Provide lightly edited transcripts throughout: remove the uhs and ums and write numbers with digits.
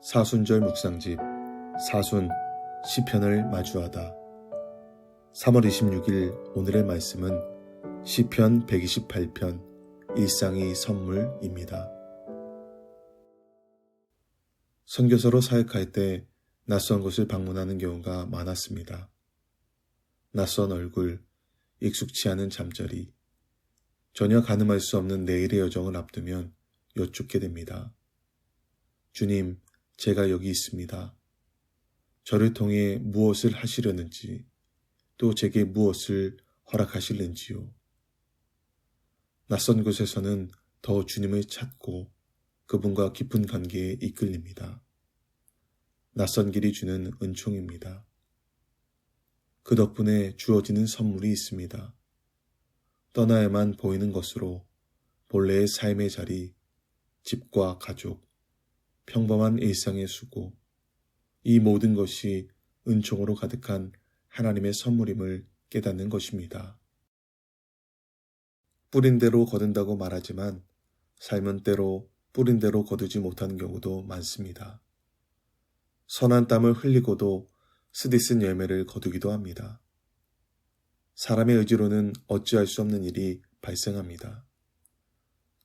사순절 묵상집 사순 시편을 마주하다. 3월 26일 오늘의 말씀은 시편 128편 일상이 선물입니다. 선교사로 사역할 때 낯선 곳을 방문하는 경우가 많았습니다. 낯선 얼굴, 익숙치 않은 잠자리, 전혀 가늠할 수 없는 내일의 여정을 앞두면 여쭙게 됩니다. 주님, 제가 여기 있습니다. 저를 통해 무엇을 하시려는지, 또 제게 무엇을 허락하실는지요. 낯선 곳에서는 더 주님을 찾고 그분과 깊은 관계에 이끌립니다. 낯선 길이 주는 은총입니다. 그 덕분에 주어지는 선물이 있습니다. 떠나야만 보이는 것으로 본래의 삶의 자리, 집과 가족, 평범한 일상의 수고, 이 모든 것이 은총으로 가득한 하나님의 선물임을 깨닫는 것입니다. 뿌린 대로 거둔다고 말하지만 삶은 때로 뿌린 대로 거두지 못하는 경우도 많습니다. 선한 땀을 흘리고도 쓰디쓴 열매를 거두기도 합니다. 사람의 의지로는 어찌할 수 없는 일이 발생합니다.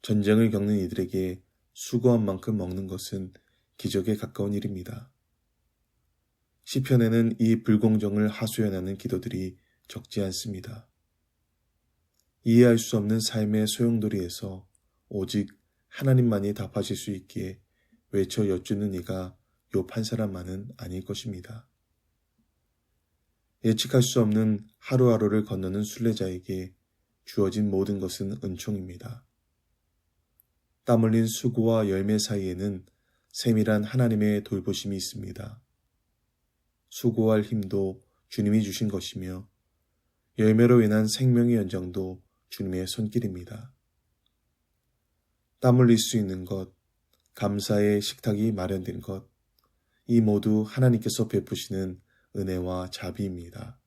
전쟁을 겪는 이들에게 수고한 만큼 먹는 것은 기적에 가까운 일입니다. 시편에는 이 불공정을 하소연하는 기도들이 적지 않습니다. 이해할 수 없는 삶의 소용돌이에서 오직 하나님만이 답하실 수 있기에 외쳐 여쭈는 이가 욥 한 사람만은 아닐 것입니다. 예측할 수 없는 하루하루를 건너는 순례자에게 주어진 모든 것은 은총입니다. 땀 흘린 수고와 열매 사이에는 세밀한 하나님의 돌보심이 있습니다. 수고할 힘도 주님이 주신 것이며 열매로 인한 생명의 연장도 주님의 손길입니다. 땀 흘릴 수 있는 것, 감사의 식탁이 마련된 것, 이 모두 하나님께서 베푸시는 은혜와 자비입니다.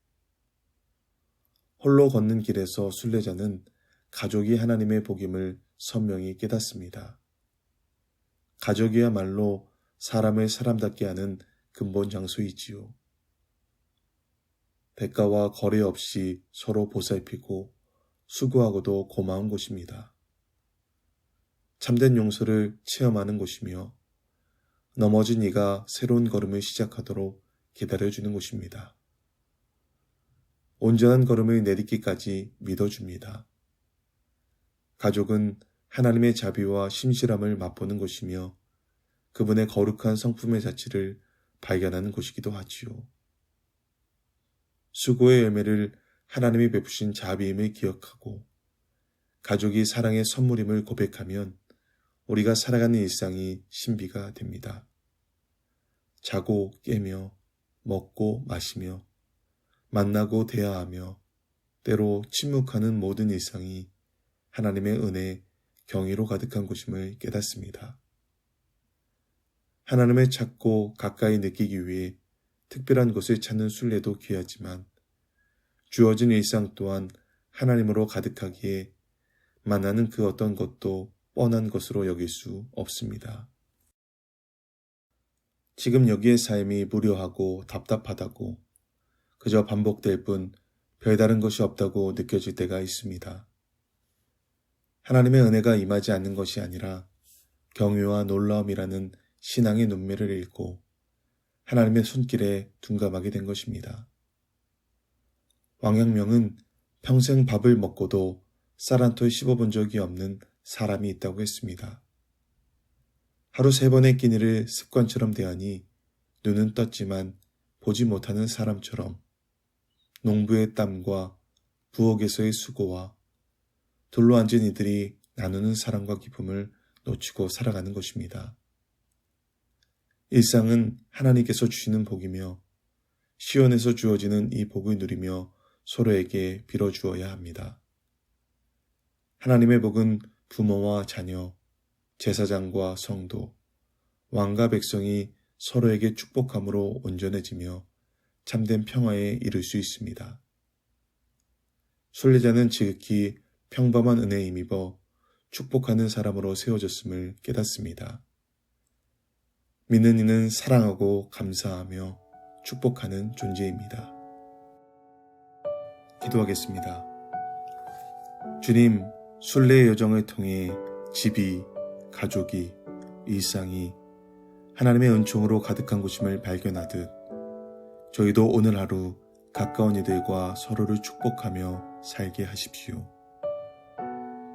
홀로 걷는 길에서 순례자는 가족이 하나님의 복임을 선명히 깨닫습니다. 가족이야말로 사람을 사람답게 하는 근본 장소이지요. 대가와 거래 없이 서로 보살피고 수고하고도 고마운 곳입니다. 참된 용서를 체험하는 곳이며 넘어진 이가 새로운 걸음을 시작하도록 기다려주는 곳입니다. 온전한 걸음을 내딛기까지 믿어줍니다. 가족은 하나님의 자비와 신실함을 맛보는 곳이며 그분의 거룩한 성품의 자취를 발견하는 곳이기도 하지요. 수고의 열매를 하나님이 베푸신 자비임을 기억하고 가족이 사랑의 선물임을 고백하면 우리가 살아가는 일상이 신비가 됩니다. 자고 깨며 먹고 마시며 만나고 대화하며 때로 침묵하는 모든 일상이 하나님의 은혜, 경의로 가득한 곳임을 깨닫습니다. 하나님을 찾고 가까이 느끼기 위해 특별한 곳을 찾는 순례도 귀하지만 주어진 일상 또한 하나님으로 가득하기에 만나는 그 어떤 것도 뻔한 것으로 여길 수 없습니다. 지금 여기의 삶이 무료하고 답답하다고 그저 반복될 뿐 별다른 것이 없다고 느껴질 때가 있습니다. 하나님의 은혜가 임하지 않는 것이 아니라 경외와 놀라움이라는 신앙의 눈매를 잃고 하나님의 손길에 둔감하게 된 것입니다. 왕양명은 평생 밥을 먹고도 쌀 한 톨 씹어본 적이 없는 사람이 있다고 했습니다. 하루 3번의 끼니를 습관처럼 대하니 눈은 떴지만 보지 못하는 사람처럼 농부의 땀과 부엌에서의 수고와 둘러앉은 이들이 나누는 사랑과 기쁨을 놓치고 살아가는 것입니다. 일상은 하나님께서 주시는 복이며 시온에서 주어지는 이 복을 누리며 서로에게 빌어주어야 합니다. 하나님의 복은 부모와 자녀, 제사장과 성도, 왕과 백성이 서로에게 축복함으로 온전해지며 참된 평화에 이를 수 있습니다. 순례자는 지극히 평범한 은혜에 힘입어 축복하는 사람으로 세워졌음을 깨닫습니다. 믿는 이는 사랑하고 감사하며 축복하는 존재입니다. 기도하겠습니다. 주님, 순례의 여정을 통해 집이, 가족이, 일상이 하나님의 은총으로 가득한 곳임을 발견하듯 저희도 오늘 하루 가까운 이들과 서로를 축복하며 살게 하십시오.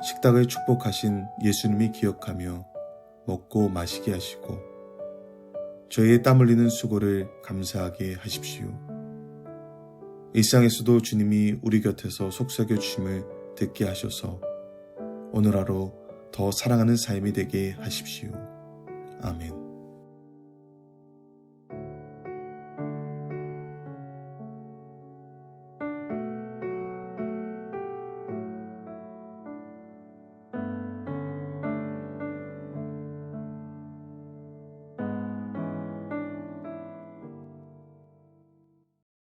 식탁을 축복하신 예수님이 기억하며 먹고 마시게 하시고 저희의 땀 흘리는 수고를 감사하게 하십시오. 일상에서도 주님이 우리 곁에서 속삭여 주심을 듣게 하셔서 오늘 하루 더 사랑하는 삶이 되게 하십시오. 아멘.